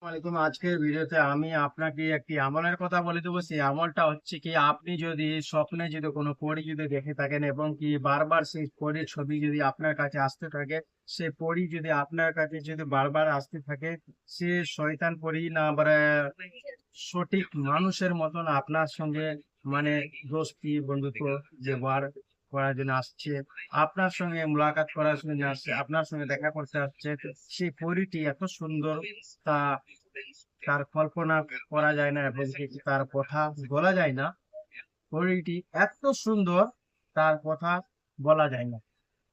আসসালামাইকুম। আজকের ভিডিওতে আমি আপনাকে একটি আমলের কথা বলে দেবো। সেই আমলটা হচ্ছে কি, আপনি যদি স্বপ্নে যদি কোনো পরী যদি দেখে থাকেন এবং কি বারবার সেই পরীর ছবি যদি আপনার কাছে আসতে থাকে, সে পরী যদি আপনার কাছে যদি বারবার আসতে থাকে, সে শয়তান পরী না আবার সঠিক মানুষের মতন আপনার সঙ্গে মানে দোস্তি বন্ধুত্ব ব্যবহার করার জন্য আসছে, আপনার সঙ্গে মুলাকাত করার জন্য আসছে, আপনার সঙ্গে দেখা করতে আসছে। সেই পরীটি এত সুন্দর, তা তার কল্পনা করা যায় না এবং কি তার কথা বলা যায় না। পরীটি এত সুন্দর, তার কথা বলা যায় না,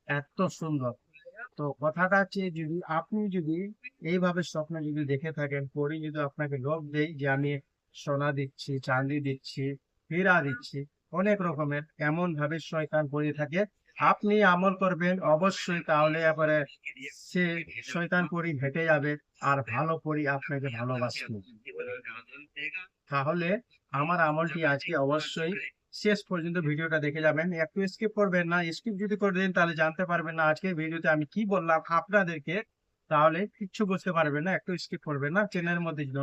এত সুন্দর। তো কথাটা হচ্ছে, যদি আপনি যদি এইভাবে স্বপ্ন যদি দেখে থাকেন, পরে যদি আপনাকে লোভ দেয় যে আমি সোনা দিচ্ছি, চাঁদি দিচ্ছি, হীরা দিচ্ছি, অনেক রকমের এমন ভাবে শয়তান পড়ে থাকে, আপনি আমল করবেন অবশ্যই, তাহলে এবারে সে শয়তান পরি হেঁটে যাবে আর ভালো পরি আপনাকে ভালোবাসবে। তাহলে আমার আমলটি আজকে অবশ্যই শেষ পর্যন্ত ভিডিওটা দেখে যাবেন, একটু স্কিপ করবেন না। স্কিপ যদি করে দেন তাহলে জানতে পারবেন না আজকের ভিডিওতে আমি কি বললাম আপনাদেরকে, তাহলে কিচ্ছু বুঝতে পারবেন না। একটু স্কিপ করবেন না। চ্যানেলের মধ্যে যদি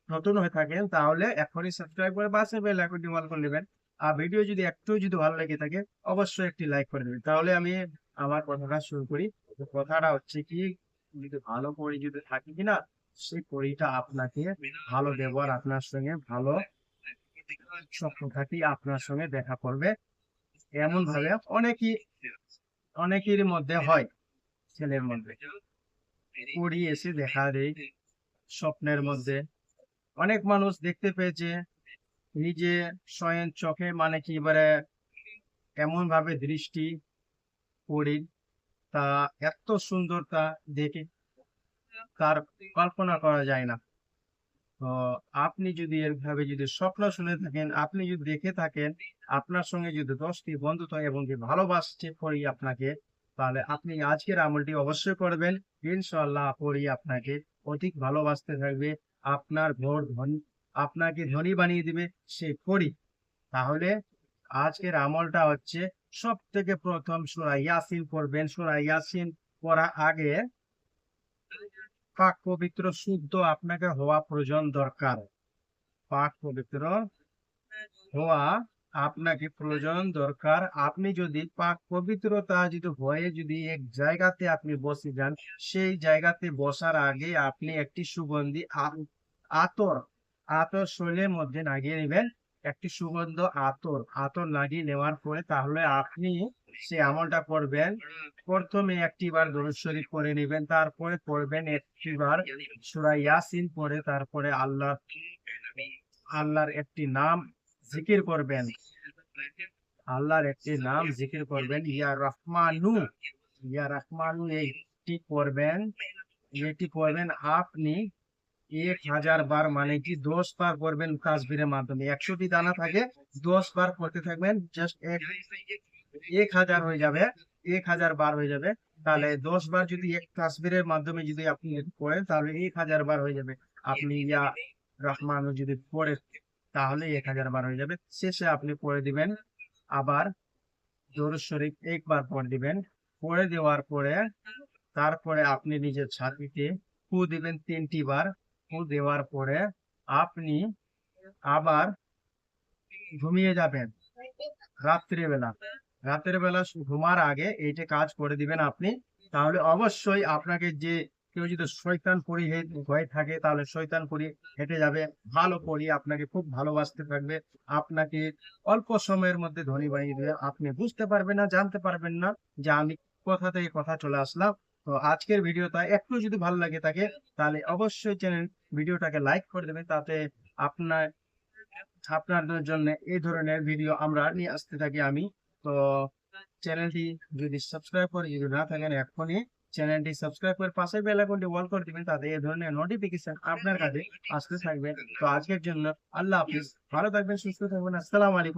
নতুন হয়ে থাকেন তাহলে এখনই সাবস্ক্রাইব করে পাশে বেল আইকনটি অল করে নেবেন। আর ভিডিও যদি একটু যদি ভালো লেগে থাকে অবশ্যই একটি লাইক করে দেবেন। তাহলে আমি আমার কথাটা শুরু করি। তো কথাটা হচ্ছে কি, যদি ভালো পরি যদি থাকে কিনা, সেই পরিটা আপনাকে ভালো ব্যবহার, আপনার সঙ্গে ভালো স্বপ্নঘাতী আপনার সঙ্গে দেখা করবে। এমন ভাবে অনেকের মধ্যে হয়, ছেলের মধ্যে পরি এসে দেখা দেয় স্বপ্নের মধ্যে। অনেক মানুষ দেখতে পেয়েছে নিজে স্বয়ং চোখে, মানে কি এবারে এমন ভাবে দৃষ্টি পরি, তা এত সুন্দর তা দেখে তার কল্পনা করা যায় না। তো আপনি যদি এভাবে যদি স্বপ্ন শুনে থাকেন, আপনি যদি দেখে থাকেন আপনার সঙ্গে যদি 10টি বন্ধুত্ব এবং কি ভালোবাসছে পরি আপনাকে, তাহলে আপনি আজকের আমলটি অবশ্যই করবেন। ইনশাআল্লাহ পরি আপনাকে অধিক ভালোবাসতে থাকবে, আপনার ঘর ধনী, আপনাকে ধনী বানিয়ে দিবে সে পরি। তাহলে আজকের আমলটা হচ্ছে, সব থেকে প্রথম সূরা ইয়াসিন পড়বেন। সূরা ইয়াসিন পড়ার আগে পাক পবিত্র শুদ্ধ আপনাকে হওয়া প্রয়োজন দরকার। পাক পবিত্র হওয়া আপনাকে প্রয়োজন দরকার। আপনি যদি পাক পবিত্রতা যদি হয়ে যদি এক জায়গাতে আপনি বসে যান, সেই জায়গাতে বসার আগে আপনি একটি সুগন্ধি আতর আতর শরীরের মধ্যে লাগিয়ে নেবেন। একটি সুগন্ধ আতর আতর লাগিয়ে নেওয়ার পরে তাহলে আপনি সে আমলটা করবেন। প্রথমে একটি বার দরুদ শরীফ পড়ে নেবেন, তারপরে পড়বেন একটি বার সূরা ইয়াসিন পড়ে, তারপরে আল্লাহর একটি নাম জিকির করবেন। আল্লাহর একটি নাম জিকির করবেন, ইয়া রহমানু। ইয়া রহমানু এইটি করবেন। এটি করবেন আপনি 1000 বার, মানে কি 10 বার করবেন তাসবিহের মাধ্যমে। 100টি দানা থাকে, 10 বার করতে থাকবেন, জাস্ট 1000 হয়ে যাবে, 1000 বার হয়ে যাবে। তাহলে 10 বার যদি এক তাসবিহের মাধ্যমে যদি আপনি পড়েন তাহলে 1000 বার হয়ে যাবে। আপনি ইয়া রহমান যদি পড়ে তাহলে 1000 বার হয়ে যাবে। শেষে আপনি পড়ে দিবেন আবার দরুদ শরীফ একবার পড়ে দিবেন। পড়ে দেওয়ার পরে তারপরে আপনি নিজের ছাতিতে ফু দিবেন 3টি বার। ফু দেওয়ার পরে আপনি আবার ঘুমিয়ে যাবেন রাত্রিবেলা। রাতের বেলা ঘুমার আগে এইটা কাজ করে দিবেন আপনি। তাহলে অবশ্যই আপনাকে যে কেউ যদি শয়তান পরি হয়ে থাকে, তাহলে শয়তান পরি হেঁটে যাবে, ভালো পরি আপনাকে খুব ভালোবাসতে থাকবে, আপনাকে অল্প সময়ের মধ্যে ধনী বানিয়ে দেবে। আপনি বুঝতে পারবেন না, জানতে পারবেন না যে আমি কোথা থেকে কথা চলে আসলাম। তো আজকের ভিডিওটা একটু যদি ভালো লাগে থাকে তাহলে অবশ্যই ভিডিওটাকে লাইক করে দেবেন, তাতে আপনার আপনাদের জন্য এই ধরনের ভিডিও আমরা নিয়ে আসতে থাকি আমি। তো চ্যানেলটি যদি সাবস্ক্রাইব করে যদি না থাকেন, এখনই চ্যানেলটি সাবস্ক্রাইব করে পাশে বেল আইকনটি অল করে দিবেন, তাতে এই ধরনের নোটিফিকেশন আপনার কাছে আসতে থাকবে। তো আজকের জন্য আল্লাহ হাফিজ, ভালো থাকবেন, সুস্থ থাকবেন। আসসালামু আলাইকুম।